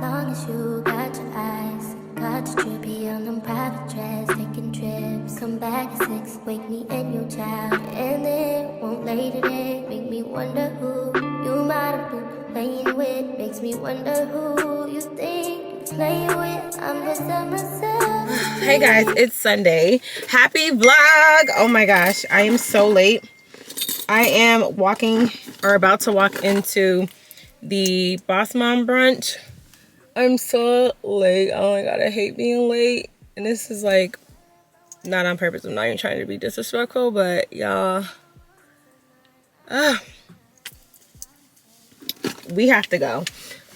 long as you got your eyes. Got you trippy on them private jets, taking trips. Come back at 6, wake me and your child. And then won't lay today, make me wonder who you might have been playing with. Makes me wonder who you think you're playing with. I'm just at myself. Hey guys, it's Sunday. Happy vlog! Oh my gosh, I am so late. I am walking or about to walk into the Boss Mom brunch. I'm so late. Oh my god, I hate being late. And this is like not on purpose. I'm not even trying to be disrespectful, but y'all, we have to go.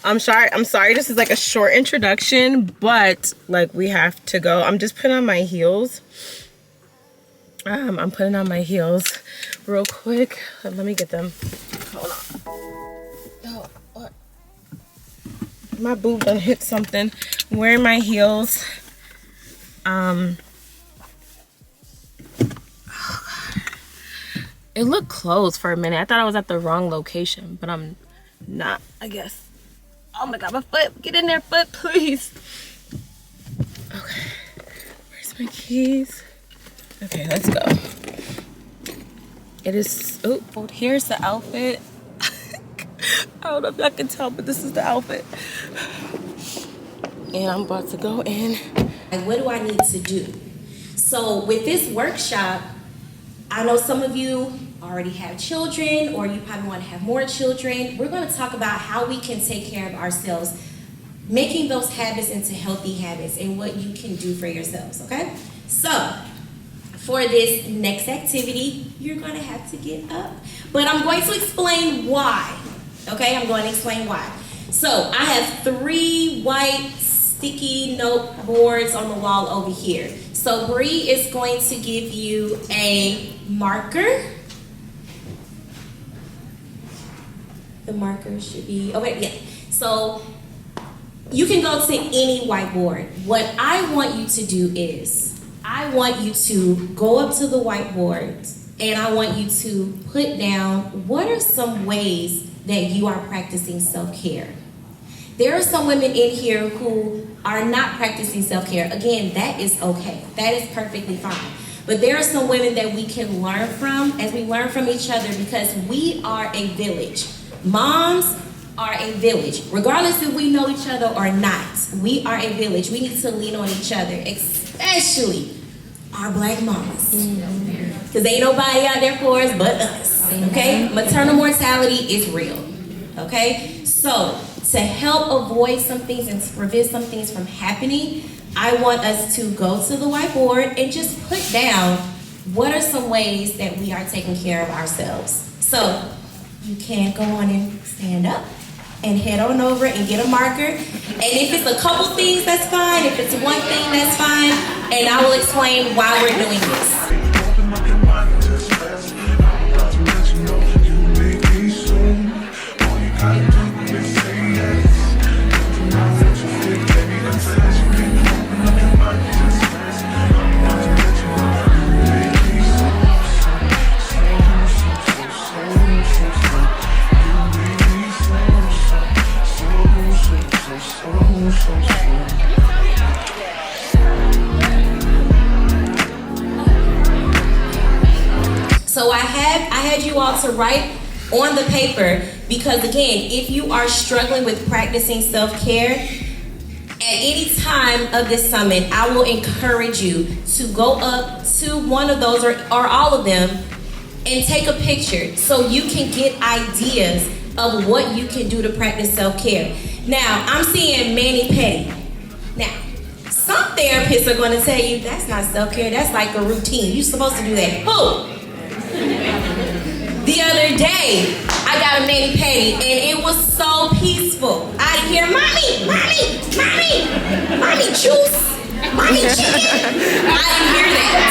I'm sorry this is like a short introduction, but like we have to go. I'm just putting on my heels. I'm putting on my heels real quick. Let me get them. Hold on. Oh, what? My boob done hit something. I'm wearing my heels. Oh God. It looked closed for a minute. I thought I was at the wrong location, but I'm not, I guess. Oh my god, my foot. Get in there, foot, please. Okay. Where's my keys? Okay, let's go. It is, oh, here's the outfit. I don't know if y'all can tell, but this is the outfit. And I'm about to go in. And what do I need to do? So with this workshop, I know some of you already have children, or you probably want to have more children. We're going to talk about how we can take care of ourselves, making those habits into healthy habits, and what you can do for yourselves, okay? So for this next activity, you're going to have to get up. But I'm going to explain why, okay? I'm going to explain why. So I have 3 white sticky note boards on the wall over here. So Bree is going to give you a marker. The marker should be, okay, yeah. So you can go to any whiteboard. What I want you to do is, I want you to go up to the whiteboard and I want you to put down what are some ways that you are practicing self-care. There are some women in here who are not practicing self-care. Again, that is okay. That is perfectly fine. But there are some women that we can learn from as we learn from each other, because we are a village. Moms are a village. Regardless if we know each other or not, we are a village. We need to lean on each other, especially our black mamas. Because ain't nobody out there for us but us, okay? Maternal mortality is real, okay? So to help avoid some things and to prevent some things from happening, I want us to go to the whiteboard and just put down what are some ways that we are taking care of ourselves. So you can go on and stand up and head on over and get a marker. And if it's a couple things, that's fine. If it's one thing, that's fine. And I will explain why we're doing this. So I had you all to write on the paper, because again, if you are struggling with practicing self-care, at any time of this summit, I will encourage you to go up to one of those or all of them and take a picture so you can get ideas of what you can do to practice self-care. Now, I'm seeing mani-pedi. Now, some therapists are going to tell you that's not self-care, that's like a routine. You're supposed to do that. Who? The other day, I got a mani-pedi and it was so peaceful. I hear, mommy, juice, mommy chicken. I didn't hear that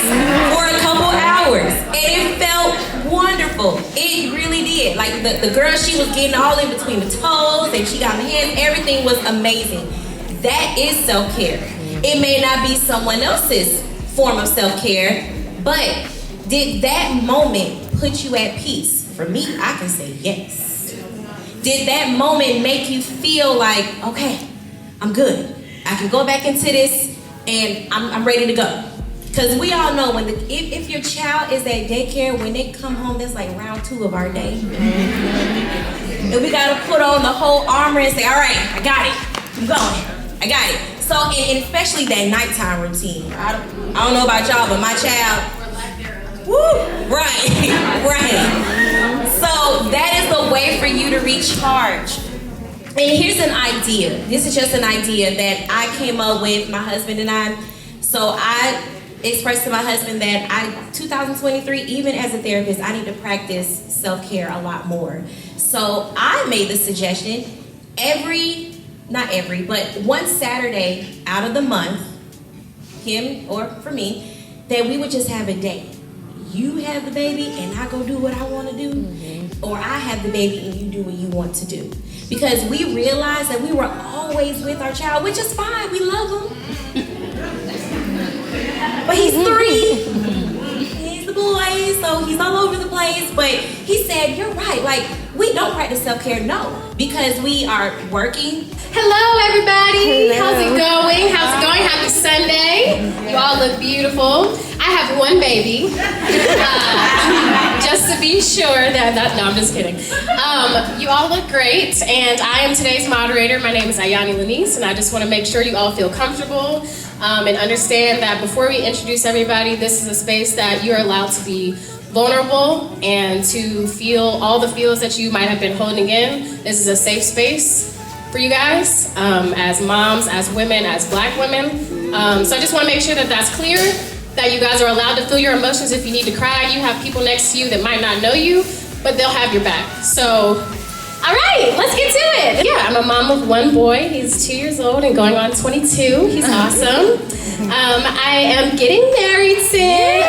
for a couple hours, and it felt wonderful. It really did. Like the girl, she was getting all in between the toes, and she got my hands. Everything was amazing. That is self-care. It may not be someone else's form of self-care, but did that moment put you at peace? For me, I can say yes. Did that moment make you feel like, okay, I'm good. I can go back into this and I'm ready to go. Because we all know when if your child is at daycare, when they come home, that's like round 2 of our day. And we gotta put on the whole armor and say, all right, I got it. I'm going. I got it. So, and especially that nighttime routine. I don't know about y'all, but my child, woo, right. So that is the way for you to recharge. And here's an idea. This is just an idea that I came up with, my husband and I. So I expressed to my husband that 2023, even as a therapist, I need to practice self-care a lot more. So I made the suggestion but one Saturday out of the month, him or for me, that we would just have a day. You have the baby and I go do what I want to do, or I have the baby and you do what you want to do. Because we realized that we were always with our child, which is fine, we love him. But he's 3, he's the boy, so he's all over the place. But he said, you're right, like, we don't practice self-care, no, because we are working. Hello, everybody. Hello. How's it going? Happy Sunday. You all look beautiful. I have one baby. Just to be sure no, I'm just kidding. You all look great, and I am today's moderator. My name is Ayani Lanice, and I just want to make sure you all feel comfortable and understand that before we introduce everybody, this is a space that you're allowed to be vulnerable and to feel all the feels that you might have been holding in. This is a safe space for you guys, as moms, as women, as Black women. So I just want to make sure that that's clear, that you guys are allowed to feel your emotions. If you need to cry, you have people next to you that might not know you, but they'll have your back. So, all right, let's get to it. Yeah, I'm a mom of one boy. He's 2 years old and going on 22. He's awesome. I am getting married soon. And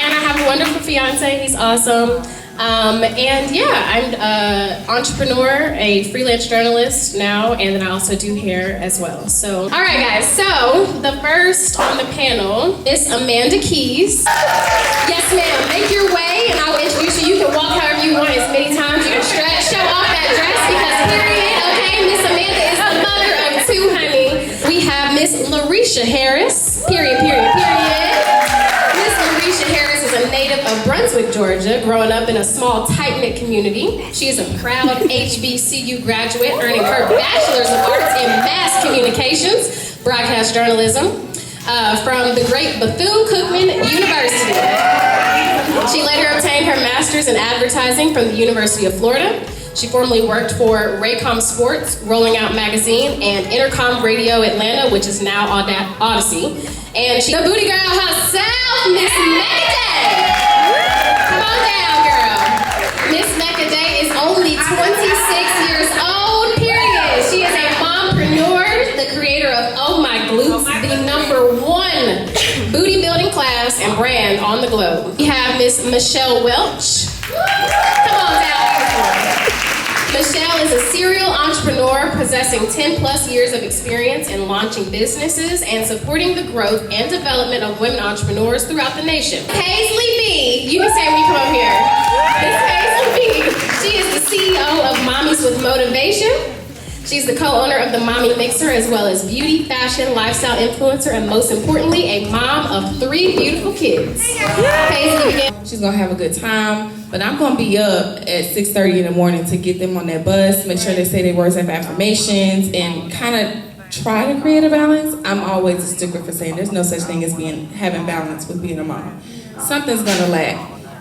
I have a wonderful fiance. He's awesome. And yeah, I'm an entrepreneur, a freelance journalist now, and then I also do hair as well. So, all right, guys. So the first on the panel is Amanda Keys. Yes, ma'am. Make your way, and I will introduce you. You can walk however you want, as many times you can stretch, show off that dress, because period. Okay, Miss Amanda is the mother of 2, honey. We have Miss Larisha Harris. Period. Miss Larisha Harris is a native of Brunswick, Georgia, growing up in a small, tight-knit community. She is a proud HBCU graduate, earning her Bachelor's of Arts in Mass Communications, Broadcast Journalism, from the great Bethune-Cookman University. She later obtained her Master's in Advertising from the University of Florida. She formerly worked for Raycom Sports, Rolling Out Magazine, and Intercom Radio Atlanta, which is now Odyssey. And she's the booty girl herself, Miss Mecca Day. Come on down, girl. Miss Mecca Day is only 26 years old, period. She is a mompreneur, the creator of Oh My Glutes, the #1 booty building class and brand on the globe. We have Miss Michelle Welch. Come on down, beautiful. Michelle is a serial entrepreneur possessing 10+ years of experience in launching businesses and supporting the growth and development of women entrepreneurs throughout the nation. Paisley B, you can say when you come up here. Miss Paisley B, she is the CEO of Mommies with Motivation. She's the co-owner of the Mommy Mixer, as well as beauty, fashion, lifestyle influencer, and most importantly, a mom of 3 beautiful kids. Paisley again. She's gonna have a good time, but I'm gonna be up at 6:30 in the morning to get them on that bus, make sure they say their words of affirmations, and kind of try to create a balance. I'm always a stickler for saying there's no such thing as having balance with being a mom. Something's gonna lack.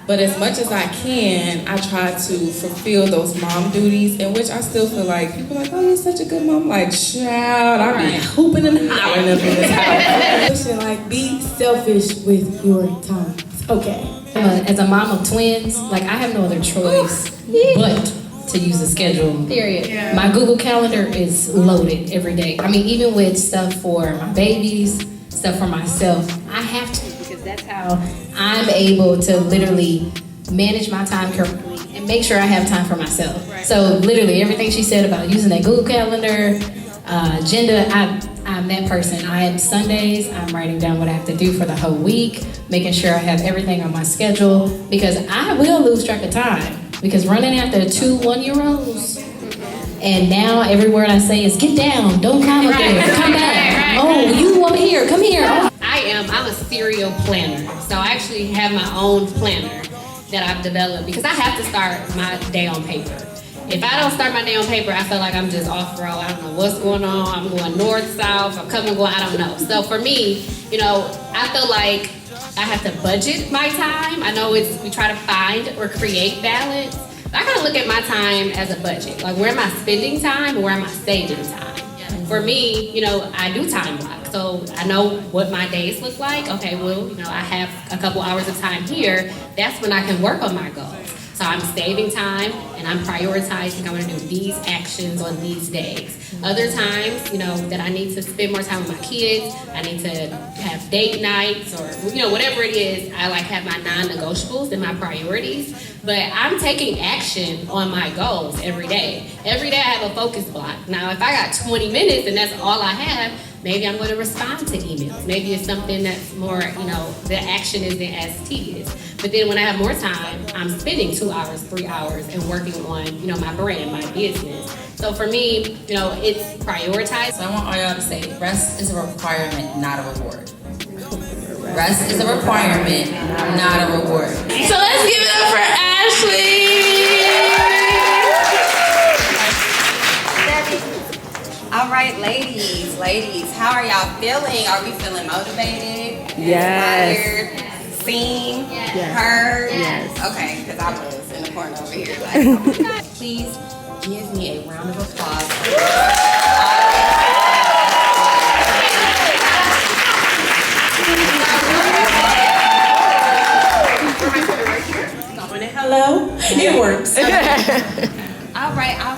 But as much as I can, I try to fulfill those mom duties, in which I still feel like people are like, oh, you're such a good mom. Like, child, I be hooping and hollering up in this house. Like, be selfish with your time. Okay. As a mom of twins, like, I have no other choice but to use the schedule. Period. Yeah. My Google Calendar is loaded every day. I mean, even with stuff for my babies, stuff for myself, I have to, because that's how I'm able to literally manage my time correctly and make sure I have time for myself. Right. So literally everything she said about using that Google Calendar, agenda, I'm that person. I have Sundays, I'm writing down what I have to do for the whole week, making sure I have everything on my schedule, because I will lose track of time. Because running after 2 1-year-olds, And now every word I say is get down, don't climb up there, come back. Oh, you over here, come here. Oh. I'm a serial planner. So I actually have my own planner that I've developed because I have to start my day on paper. If I don't start my day on paper, I feel like I'm just off road. I don't know what's going on. I'm going north, south, I'm coming, going, I don't know. So for me, I feel like I have to budget my time. I know we try to find or create balance. But I kind of look at my time as a budget. Like, where am I spending time and where am I saving time? For me, I do time block. So I know what my days look like. Okay, well, I have a couple hours of time here. That's when I can work on my goals. So I'm saving time and I'm prioritizing. I'm gonna do these actions on these days. Other times, that I need to spend more time with my kids. I need to have date nights or, whatever it is. I have my non-negotiables and my priorities. But I'm taking action on my goals every day. Every day I have a focus block. Now, if I got 20 minutes and that's all I have, maybe I'm going to respond to emails. Maybe it's something that's more, the action isn't as tedious. But then when I have more time, I'm spending 2 hours, 3 hours and working on, my brand, my business. So for me, it's prioritized. So I want all y'all to say, rest is a requirement, not a reward. Rest is a requirement, not a reward. So let's give it up for Ashley. All right, ladies, how are y'all feeling? Are we feeling motivated? Yes. Inspired? Seen? Yes. Heard? Yes. Okay, because I was in the corner over here. Like, oh my God. Please give me a round of applause. Hello? It works. All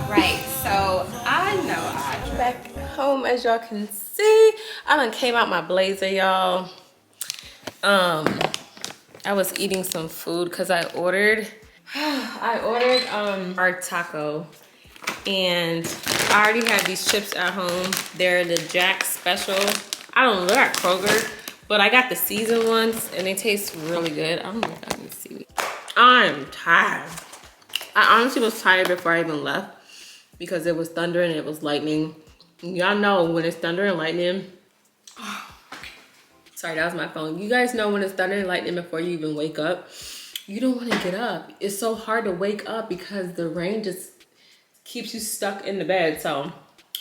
right. So I know Back home, as y'all can see, I done came out my blazer, y'all. I was eating some food because I ordered our taco, and I already have these chips at home. They're the Jack Special. I don't know, they're at Kroger, but I got the seasoned ones and they taste really good. I don't know if I can see. I'm tired. I honestly was tired before I even left because it was thunder and it was lightning. Y'all know when it's thunder and lightning. Sorry, that was my phone. You guys know when it's thunder and lightning before you even wake up, you don't want to get up. It's so hard to wake up because the rain just keeps you stuck in the bed. So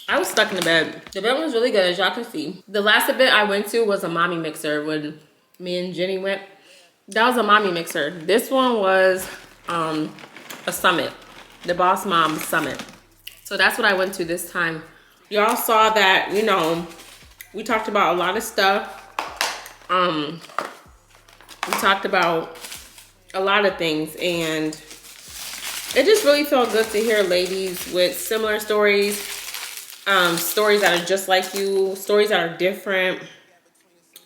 I was stuck in the bed. The bed was really good, as y'all can see. The last event I went to was a mommy mixer when me and Jenny went. That was a mommy mixer. This one was a summit, the Boss Mom Summit. So that's what I went to this time. Y'all saw that, we talked about a lot of stuff. We talked about a lot of things, and it just really felt good to hear ladies with similar stories, stories that are just like you, stories that are different,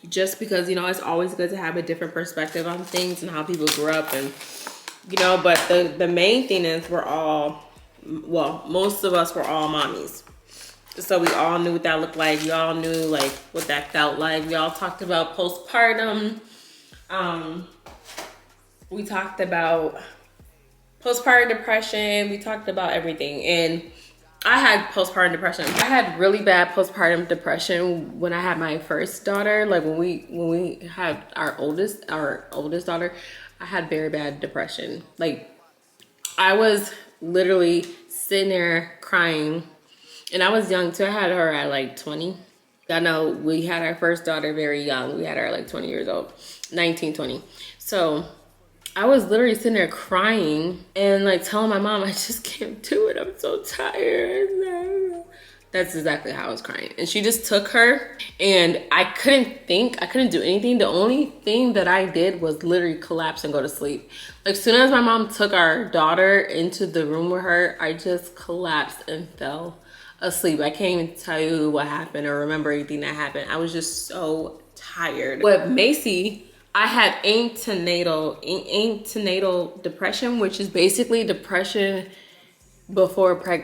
just because, it's always good to have a different perspective on things and how people grew up. And, but the main thing is most of us were all mommies. So we all knew what that looked like. We all knew what that felt like. We all talked about postpartum. We talked about postpartum depression. We talked about everything. And I had postpartum depression. I had really bad postpartum depression when I had my first daughter. When we had our oldest daughter, I had very bad depression. I was literally sitting there crying. And I was young too. I had her at 20. I know we had our first daughter very young. We had her at 20 years old, 19, 20. So I was literally sitting there crying and telling my mom, I just can't do it. I'm so tired. That's exactly how I was crying. And she just took her, and I couldn't think. I couldn't do anything. The only thing that I did was literally collapse and go to sleep. As soon as my mom took our daughter into the room with her, I just collapsed and fell asleep. I can't even tell you what happened or remember anything that happened. I was just so tired. With Macy, I had antenatal depression, which is basically depression before birth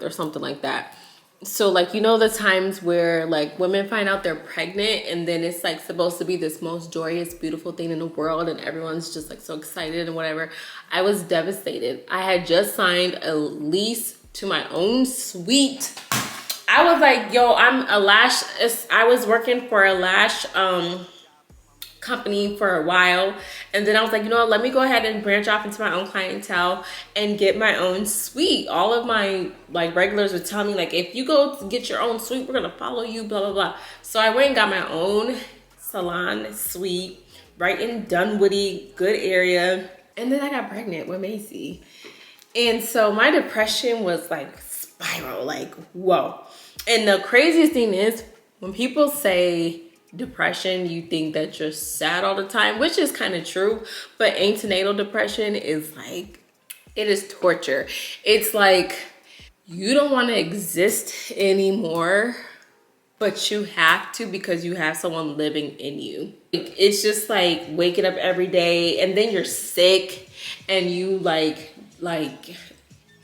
or something like that. So like, you know, the times where like women find out they're pregnant and then it's like supposed to be this most joyous, beautiful thing in the world and everyone's just like so excited and whatever. I was devastated. I had just signed a lease to my own suite. I was like, yo, I was working for a lash company for a while, and then I was like, you know what, let me go ahead and branch off into my own clientele and get my own suite. All of my like regulars would tell me like, if you go to get your own suite, we're gonna follow you, blah blah blah. So I went and got my own salon suite right in Dunwoody, good area, and then I got pregnant with Macy. And so my depression was like spiral, like whoa. And the craziest thing is when people say depression, you think that you're sad all the time, which is kind of true, but antenatal depression is like, it is torture. It's like you don't want to exist anymore, but you have to because you have someone living in you. It's just like waking up every day and then you're sick and you like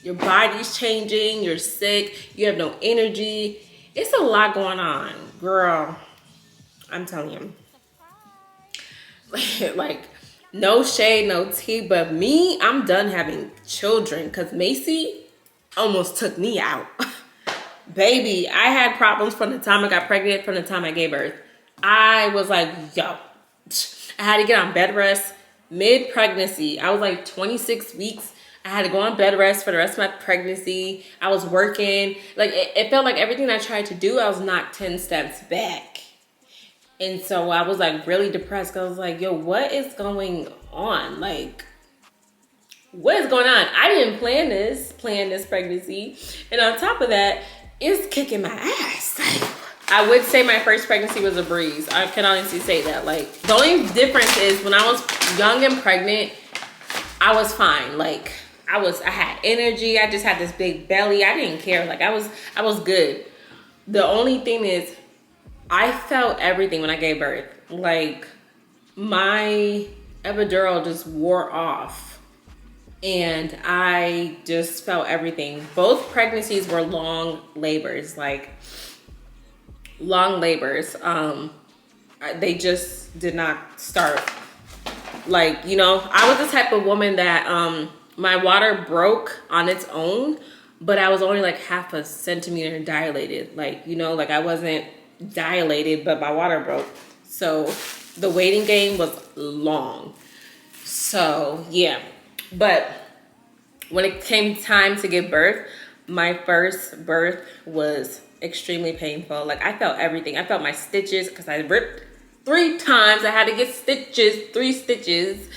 your body's changing, you're sick, you have no energy. It's a lot going on, girl. I'm telling you. Like, no shade, no tea, but me, I'm done having children because Macy almost took me out. Baby, I had problems from the time I got pregnant, from the time I gave birth. I was like, yo, I had to get on bed rest mid-pregnancy. I was like 26 weeks. I had to go on bed rest for the rest of my pregnancy. I was working. Like, it felt like everything I tried to do, I was knocked 10 steps back. And so I was like really depressed because I was like, yo, what is going on? Like, what is going on? I didn't plan this pregnancy. And on top of that, it's kicking my ass. Like, I would say my first pregnancy was a breeze. I can honestly say that. Like, the only difference is when I was young and pregnant, I was fine. Like, I had energy. I just had this big belly. I didn't care. Like, I was good. The only thing is, I felt everything when I gave birth. Like, my epidural just wore off and I just felt everything. Both pregnancies were long labors, like long labors. They just did not start. Like, you know, I was the type of woman that my water broke on its own, but I was only like half a centimeter dilated. Like, you know, like I wasn't dilated, but my water broke. So the waiting game was long. So yeah, but when it came time to give birth, my first birth was extremely painful. Like, I felt everything. I felt my stitches because I ripped 3 times. I had to get stitches, 3 stitches.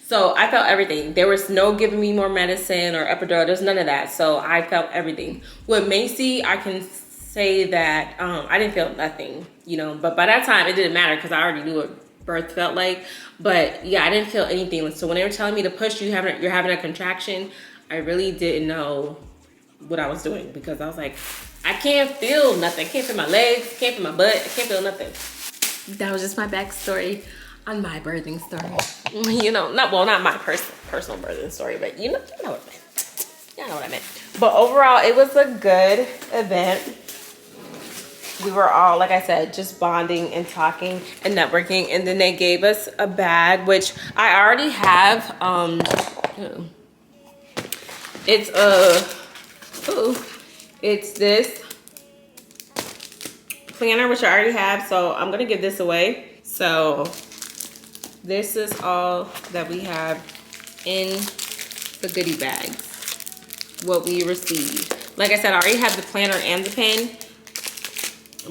So I felt everything. There was no giving me more medicine or epidural. There's none of that. So I felt everything. With Macy, I can say that I didn't feel nothing, you know, but by that time it didn't matter because I already knew what birth felt like. But yeah, I didn't feel anything. So when they were telling me to push, you're having a contraction, I really didn't know what I was doing because I was like, I can't feel nothing. I can't feel my legs, can't feel my butt, I can't feel nothing. That was just my backstory on my birthing story. You know, not my personal birthing story, but you know what I meant. You know what I meant. But overall, it was a good event. We were all, like I said, just bonding and talking and networking. And then they gave us a bag, which I already have. It's this planner, which I already have. So I'm going to give this away. So this is all that we have in the goodie bags, what we received. Like I said, I already have the planner and the pen,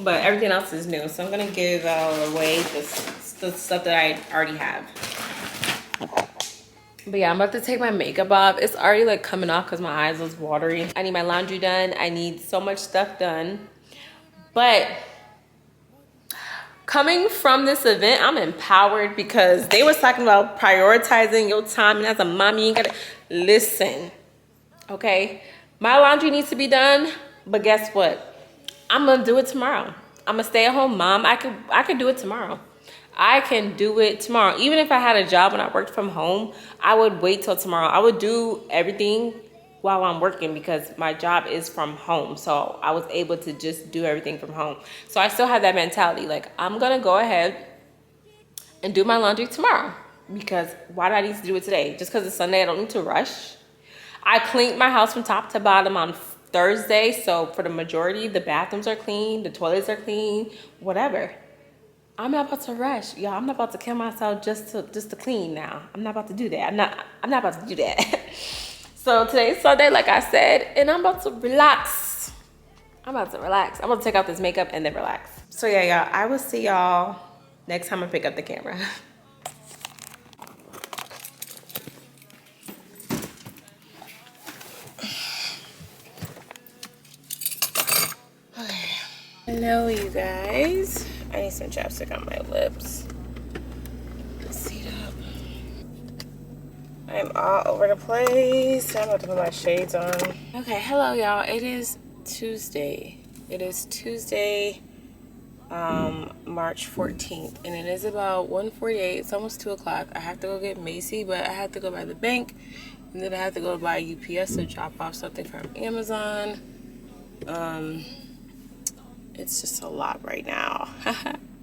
but everything else is new. So I'm gonna give away the stuff that I already have. But yeah, I'm about to take my makeup off. It's already like coming off because my eyes was watery. I need my laundry done. I need so much stuff done. But coming from this event, I'm empowered because they was talking about prioritizing your time. And as a mommy, you gotta listen, okay? My laundry needs to be done, but guess what? I'm gonna do it tomorrow. I'm a stay-at-home mom. I could do it tomorrow. I can do it tomorrow. Even if I had a job and I worked from home, I would wait till tomorrow. I would do everything while I'm working because my job is from home. So I was able to just do everything from home. So I still have that mentality. Like, I'm gonna go ahead and do my laundry tomorrow because why do I need to do it today? Just because it's Sunday, I don't need to rush. I cleaned my house from top to bottom on Thursday. So for the majority, the bathrooms are clean, the toilets are clean, whatever. I'm not about to rush, y'all. I'm not about to kill myself just to clean now. I'm not about to do that. I'm not about to do that. So today's Sunday, like I said, and I'm about to relax. I'm about to take out this makeup and then relax. So yeah, y'all, I will see y'all next time I pick up the camera. Okay. Hello, you guys. I need some chapstick on my lips. Seat up. I'm all over the place. I'm about to put my shades on. Okay, hello y'all. It is Tuesday. It is Tuesday, March 14th, and it is about 1:48. It's almost 2 o'clock. I have to go get Macy, but I have to go by the bank, and then I have to go by UPS to drop off something from Amazon. It's just a lot right now.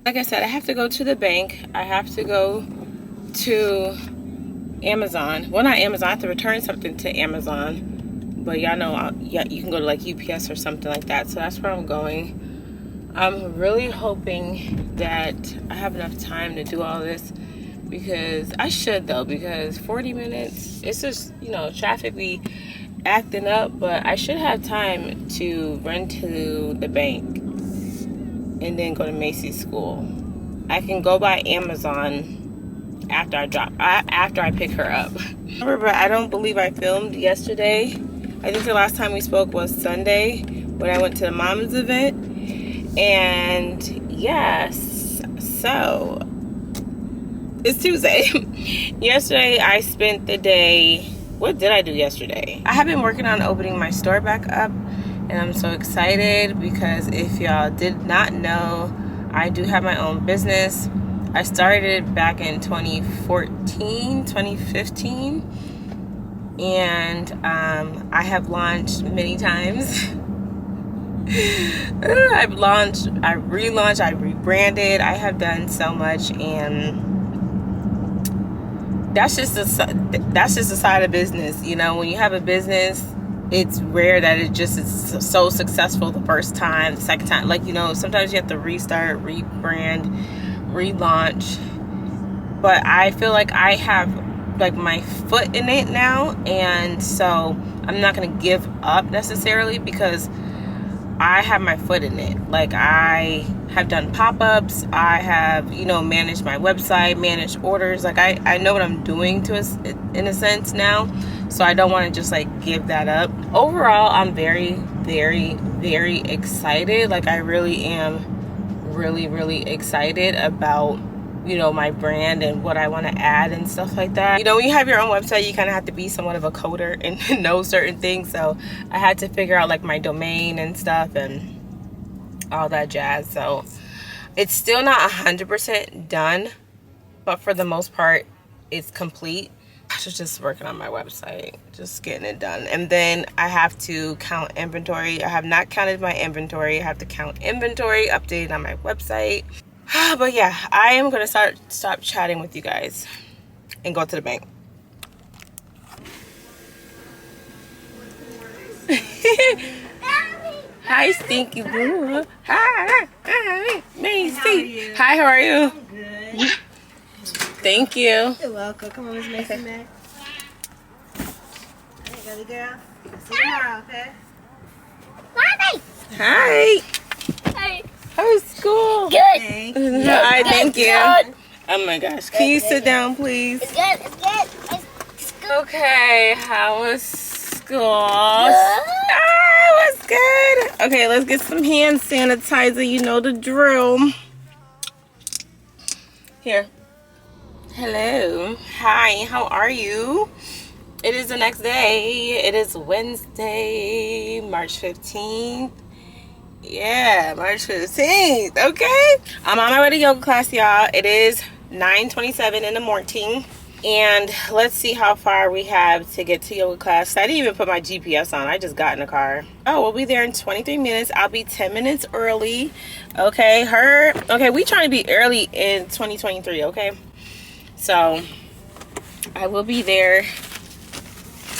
Like I said, I have to go to the bank. I have to go to Amazon. Well, not Amazon. I have to return something to Amazon. But y'all know, yeah, you can go to like UPS or something like that. So that's where I'm going. I'm really hoping that I have enough time to do all this. Because I should though. Because 40 minutes, it's just, you know, traffic be acting up. But I should have time to run to the bank. And then go to Macy's school. I can go by Amazon after I pick her up. But I don't believe I filmed yesterday. I think the last time we spoke was Sunday when I went to the mom's event. And yes, so it's Tuesday. Yesterday I spent the day, what did I do yesterday? I have been working on opening my store back up, and I'm so excited because if y'all did not know, I do have my own business. I started back in 2015, and I have launched many times. I've launched, I relaunched, I rebranded. I have done so much, and that's just a side of business. You know, when you have a business, it's rare that it just is so successful the first time, the second time. Like, you know, sometimes you have to restart, rebrand, relaunch. But I feel like I have like my foot in it now, and so I'm not gonna give up necessarily because I have my foot in it. Like, I have done pop-ups, I have, you know, managed my website, managed orders. Like, I know what I'm doing in a sense now, so I don't want to just like give that up. Overall, I'm very, very, very excited. Like, I really am really excited about, you know, my brand and what I want to add and stuff like that. You know, when you have your own website, you kind of have to be somewhat of a coder and know certain things. So I had to figure out like my domain and stuff and all that jazz. So it's still not 100% done, but for the most part, it's complete. I was just working on my website, just getting it done. And then I have to count inventory. I have not counted my inventory. I have to count inventory, update it on my website. But yeah, I am gonna stop chatting with you guys and go to the bank. Hi, Stinky Boo. Hi, Macy. Hi, how are you? I'm good. Thank you. You're welcome. Come on, Miss Macy, Mac. Hey, girly girl. See you tomorrow, okay? Hi. Hey. How's school? Good. Thank you. Hi, thank you. Good. Oh my gosh. Can you sit down, please? It's good. It's good. It's good. Okay, how was school? Ah, it was good. Okay, let's get some hand sanitizer. You know the drill. Here. Hello. Hi, how are you? It is the next day. It is Wednesday, March 15th. Yeah, March 15th. Okay. I'm on my way to yoga class, y'all. It is 9:27 in the morning. And let's see how far we have to get to yoga class. I didn't even put my GPS on. I just got in the car. Oh, we'll be there in 23 minutes. I'll be 10 minutes early. Okay, we trying to be early in 2023, okay? So I will be there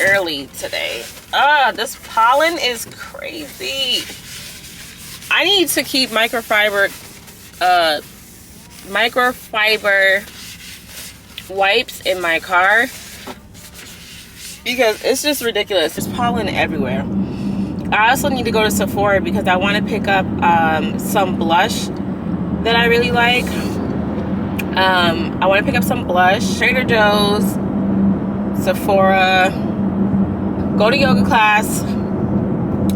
early today. This pollen is crazy. I need to keep microfiber wipes in my car because it's just ridiculous. There's pollen everywhere. I also need to go to Sephora because I want to pick up some blush that I really like. I want to pick up some blush. Trader Joe's, Sephora, go to yoga class.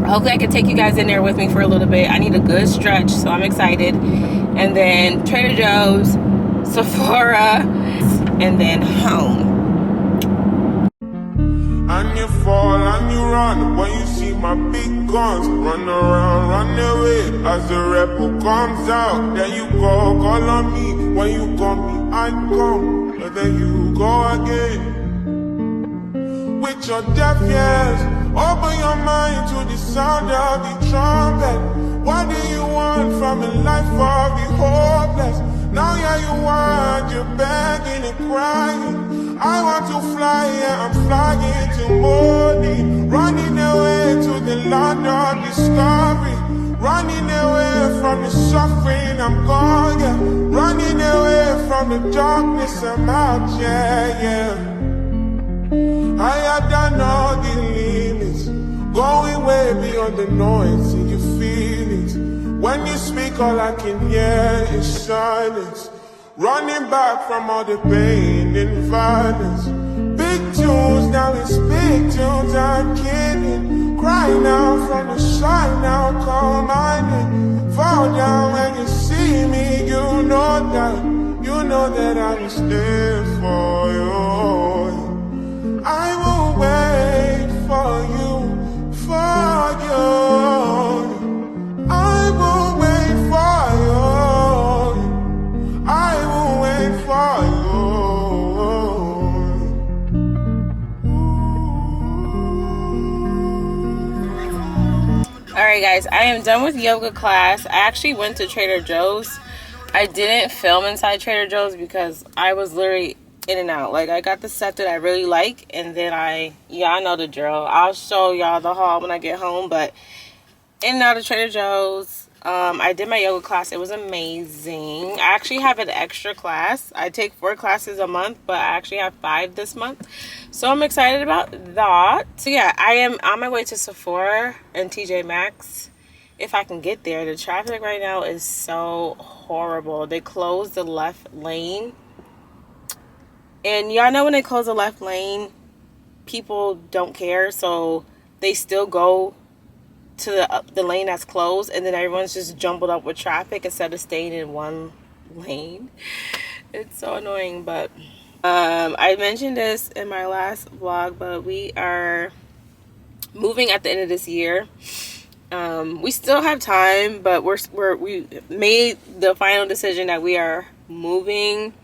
Hopefully I can take you guys in there with me for a little bit. I need a good stretch, so I'm excited. And then Trader Joe's, Sephora, and then home. And you fall and you run when you see my big guns. Run around, run away as the rebel comes out. Then you go, call on me. When you call me, I come. But then you go again. With your deaf ears, open your mind to the sound of the trumpet. What do you want from a life of the hopeless? Now yeah, you want, you're begging and crying. I want to fly, yeah, I'm flying to Modi. Running away to the land of discovery. Running away from the suffering, I'm gone, yeah. Running away from the darkness, I'm out, yeah, yeah. I have done all the limits, going way beyond the noise and you feel it. When you speak, all I can hear is silence. Running back from all the pain and violence. Big tunes, now it's big tunes, I'm kidding. Cry now from the side, now come my name. Fall down when you see me, you know that I was there for you. I will wait for you, for you. I will wait for you. I will wait for you. Alright guys, I am done with yoga class. I actually went to Trader Joe's. I didn't film inside Trader Joe's because I was literally in and out. Like, I got the set that I really like, and then I know the drill. I'll show y'all the haul when I get home, but in and out of Trader Joe's. I did my yoga class. It was amazing. I actually have an extra class. I take 4 classes a month, but I actually have 5 this month, so I'm excited about that. So yeah, I am on my way to Sephora and TJ Maxx if I can get there. The traffic right now is so horrible. They closed the left lane. And y'all know when they close the left lane, people don't care, so they still go to the lane that's closed, and then everyone's just jumbled up with traffic instead of staying in one lane. It's so annoying. But I mentioned this in my last vlog, but we are moving at the end of this year. We still have time, but we made the final decision that we are moving.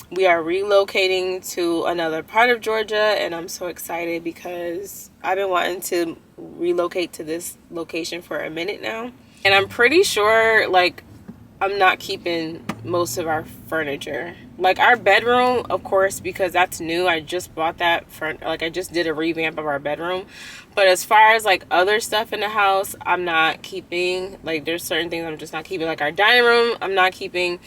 We are relocating to another part of Georgia, and I'm so excited because I've been wanting to relocate to this location for a minute now. And I'm pretty sure, like, I'm not keeping most of our furniture. Like, our bedroom, of course, because that's new. I just bought that I just did a revamp of our bedroom. But as far as, like, other stuff in the house, I'm not keeping. Like, there's certain things I'm just not keeping. Like, our dining room, I'm not keeping.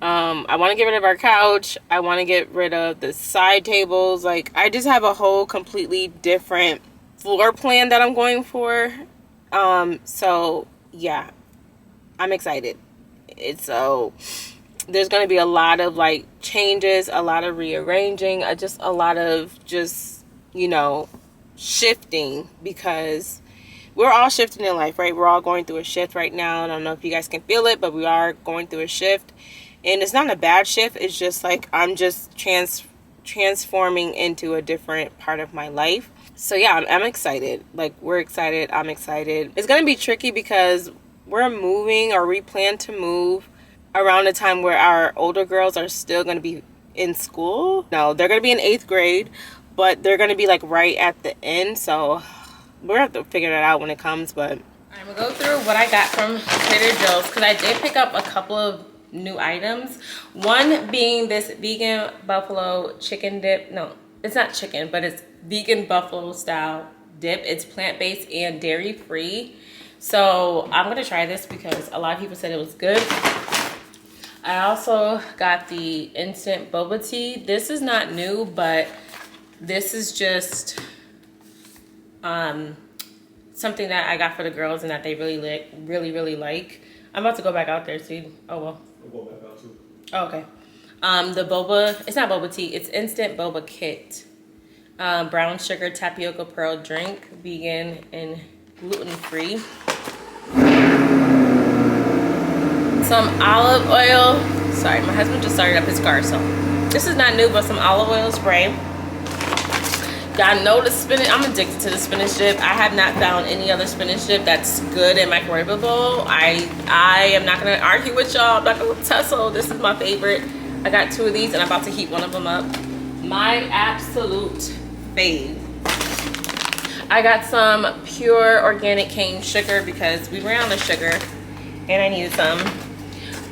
I want to get rid of our couch. I want to get rid of the side tables. Like, I just have a whole completely different floor plan that I'm going for. So yeah, I'm excited. There's going to be a lot of, like, changes, a lot of rearranging, just a lot of shifting, because we're all shifting in life, right? We're all going through a shift right now. I don't know if you guys can feel it, but we are going through a shift. And it's not a bad shift. It's just like I'm just transforming into a different part of my life. So yeah, I'm excited. Like, we're excited. I'm excited. It's going to be tricky because we're moving, or we plan to move around the time where our older girls are still going to be in school. No, they're gonna be in 8th grade, but they're gonna be like right at the end, so we're gonna have to figure that out when it comes. But I'm gonna go through what I got from Trader Joe's because I did pick up a couple of new items. One being this vegan buffalo chicken dip. No, it's not chicken, but it's vegan buffalo style dip. It's plant-based and dairy-free. So I'm gonna try this because a lot of people said it was good. I also got the instant boba tea. This is not new, but this is just something that I got for the girls and that they really like. I'm about to go back out there, see. Oh well. We'll go back out too. Oh, okay. The boba, it's not boba tea, it's instant boba kit. Brown sugar tapioca pearl drink, vegan and gluten-free. Some olive oil. Sorry, my husband just started up his car, so this is not new, but some olive oil spray. Y'all know the spinach. I'm addicted to the spinach dip. I have not found any other spinach dip that's good and microwavable. I am not gonna argue with y'all. I'm not gonna tussle. This is my favorite. I got 2 of these and I'm about to heat one of them up. My absolute fave. I got some pure organic cane sugar because we ran out of sugar and I needed some.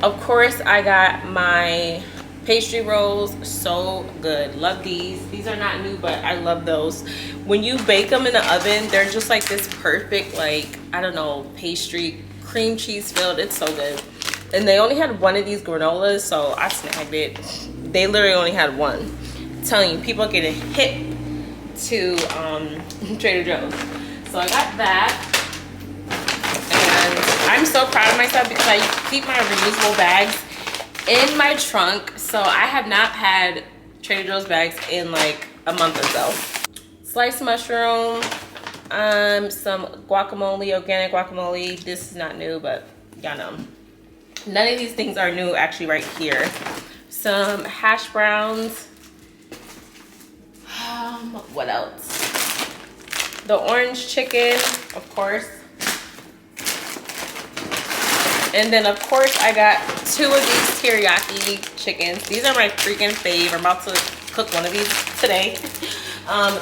Of course, I got my pastry rolls, so good. Love these. These are not new, but I love those. When you bake them in the oven, they're just like this perfect, like, I don't know, pastry, cream cheese filled. It's so good. And they only had one of these granolas, so I snagged it. They literally only had one. I'm telling you, people are getting hip to Trader Joe's. So I got that. And I'm so proud of myself because I keep my reusable bags in my trunk, so I have not had Trader Joe's bags in like a month or so. Sliced mushroom, some guacamole, organic guacamole. This is not new, but y'all know. None of these things are new actually right here. Some hash browns. What else? The orange chicken, of course. And then of course I got 2 of these teriyaki chickens. These are my freaking fave. I'm about to cook one of these today.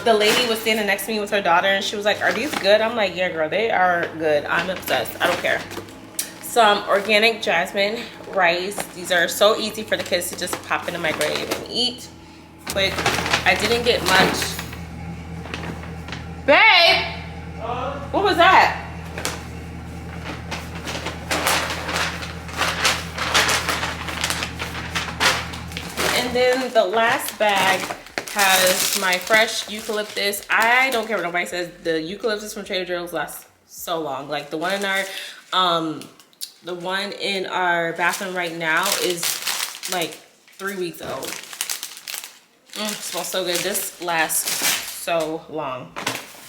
The lady was standing next to me with her daughter and she was like, are these good? I'm like, yeah girl, they are good. I'm obsessed. I don't care. Some organic jasmine rice. These are so easy for the kids to just pop in the microwave and eat. Quick. I didn't get much. Babe! What was that? And then the last bag has my fresh eucalyptus. I don't care what nobody says. The eucalyptus from Trader Joe's lasts so long. Like the one in our bathroom right now is like 3 weeks old. Smells so good. This lasts so long.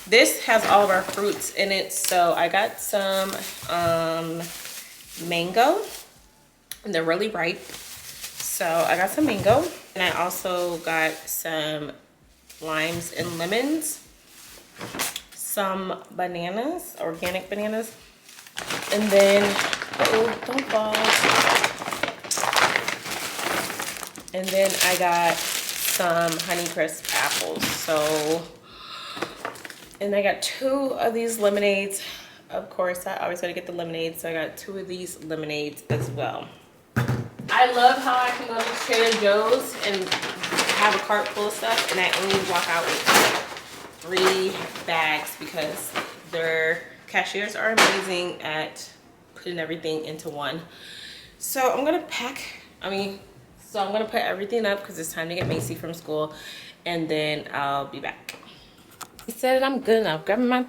This has all of our fruits in it. So I got some mango, and they're really ripe. So I got some mango, and I also got some limes and lemons, some bananas, organic bananas, and then, oh, don't fall. And then I got some Honeycrisp apples. So, and I got 2 of these lemonades. Of course, I always gotta get the lemonade, so I got 2 of these lemonades as well. I love how I can go to Trader Joe's and have a cart full of stuff and I only walk out with 3 bags because their cashiers are amazing at putting everything into one. So I'm gonna I'm gonna put everything up because it's time to get Macy from school and then I'll be back. He said I'm good enough. Grab my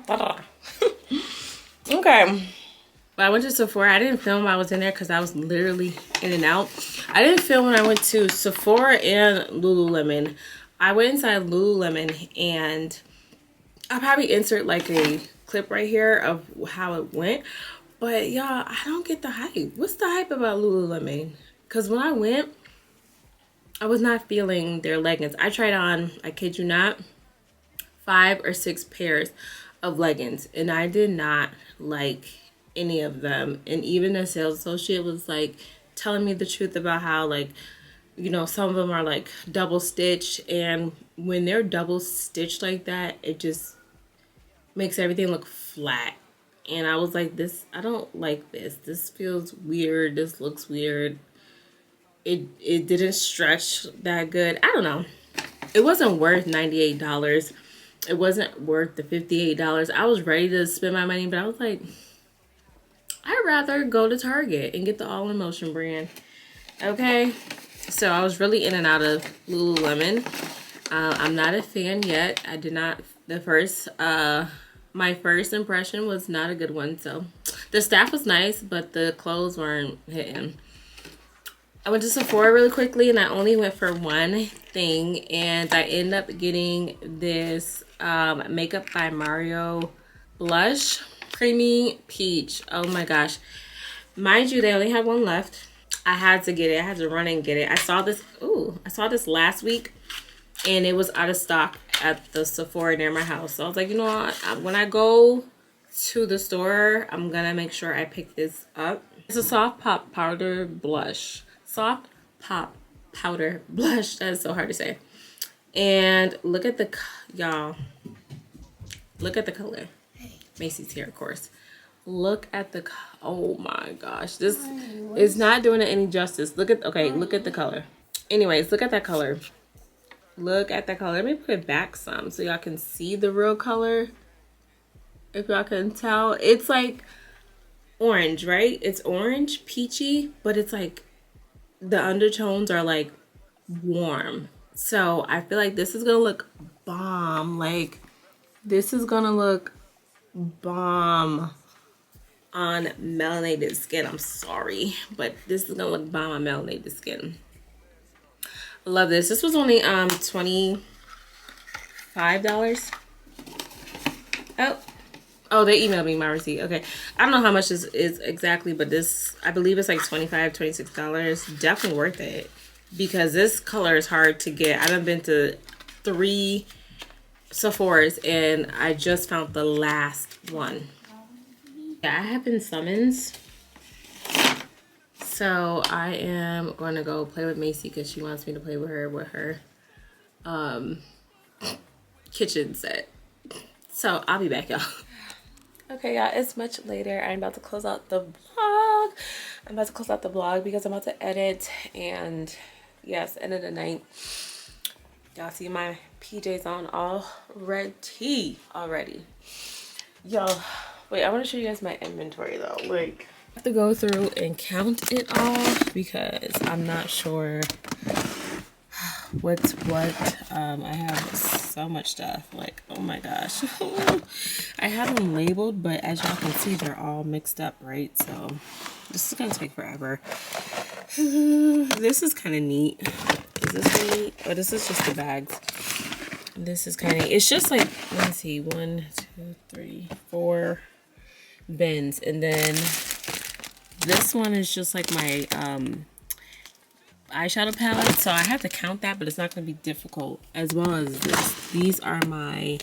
okay. But I went to Sephora. I didn't film while I was in there because I was literally in and out. I didn't film when I went to Sephora and Lululemon. I went inside Lululemon and I'll probably insert like a clip right here of how it went. But y'all, I don't get the hype. What's the hype about Lululemon? Because when I went, I was not feeling their leggings. I tried on, I kid you not, 5 or 6 pairs of leggings. And I did not like any of them. And even the sales associate was like telling me the truth about how like you know, some of them are like double stitched, and when they're double stitched like that, it just makes everything look flat. And I was like, this, I don't like this. This feels weird. This looks weird. It didn't stretch that good. I don't know. It wasn't worth $98. It wasn't worth the $58. I was ready to spend my money, but I was like, I'd rather go to Target and get the All in Motion brand. Okay. So I was really in and out of Lululemon. I'm not a fan yet. I did not, my first impression was not a good one. So the staff was nice, but the clothes weren't hitting. I went to Sephora really quickly, and I only went for one thing, and I ended up getting this Makeup by Mario blush, creamy peach. Oh my gosh. Mind you, they only have one left. I had to get it. I had to run and get it. I saw this last week, and it was out of stock at the Sephora near my house. So I was like, you know what? When I go to the store, I'm gonna make sure I pick this up. It's a soft pop powder blush. Soft pop powder blush. That is so hard to say. And look at the, y'all. Look at the color. Macy's here, of course. Look at the, oh my gosh. This is not doing it any justice. Look at, okay, look at the color. Anyways, look at that color. Look at that color. Let me put it back some so y'all can see the real color. If y'all can tell. It's like orange, right? It's orange, peachy, but it's like the undertones are like warm. So I feel like this is gonna look bomb. Like this is gonna look bomb on melanated skin. I'm sorry, but this is gonna look bomb on melanated skin. I love this. This was only $25. Oh, they emailed me my receipt. Okay, I don't know how much this is exactly, but this, I believe it's like $25, $26. Definitely worth it, because this color is hard to get. I've been to 3 Sephora's, and I just found the last one. Yeah, I have been summoned, so I am going to go play with Macy because she wants me to play with her kitchen set. So I'll be back, y'all. Okay, y'all, it's much later. I'm about to close out the vlog. Because I'm about to edit, and yes, end of the night. Y'all see my PJs on already. Y'all, wait, I want to show you guys my inventory though. Like, I have to go through and count it all because I'm not sure what's what. I have so much stuff, like, oh my gosh. I have them labeled, but as y'all can see, they're all mixed up, right? So this is gonna take forever. This is kind of neat. Is this really neat? Oh, this is just the bags. This is kind of, it's just like, let me see, 1, 2, 3, 4 bins, and then this one is just like my eyeshadow palette, so I have to count that, but it's not going to be difficult. As well as this, these right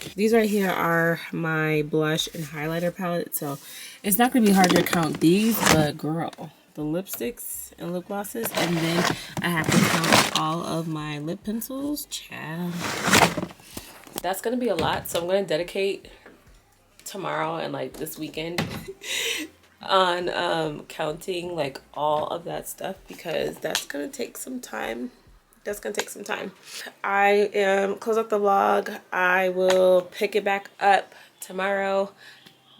here are my blush and highlighter palette, so it's not going to be hard to count these. But girl, the lipsticks and lip glosses, and then I have to count all of my lip pencils. Child, that's going to be a lot, so I'm going to dedicate tomorrow and like this weekend on counting like all of that stuff, because that's gonna take some time. I am close up the vlog. I will pick it back up tomorrow.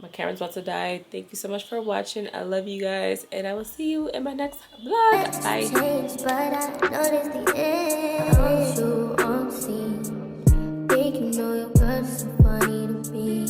My camera's about to die. Thank you so much for watching. I love you guys, and I will see you in my next vlog. Bye. But I noticed the end. On you on scene. Think you know your girl's so funny to me.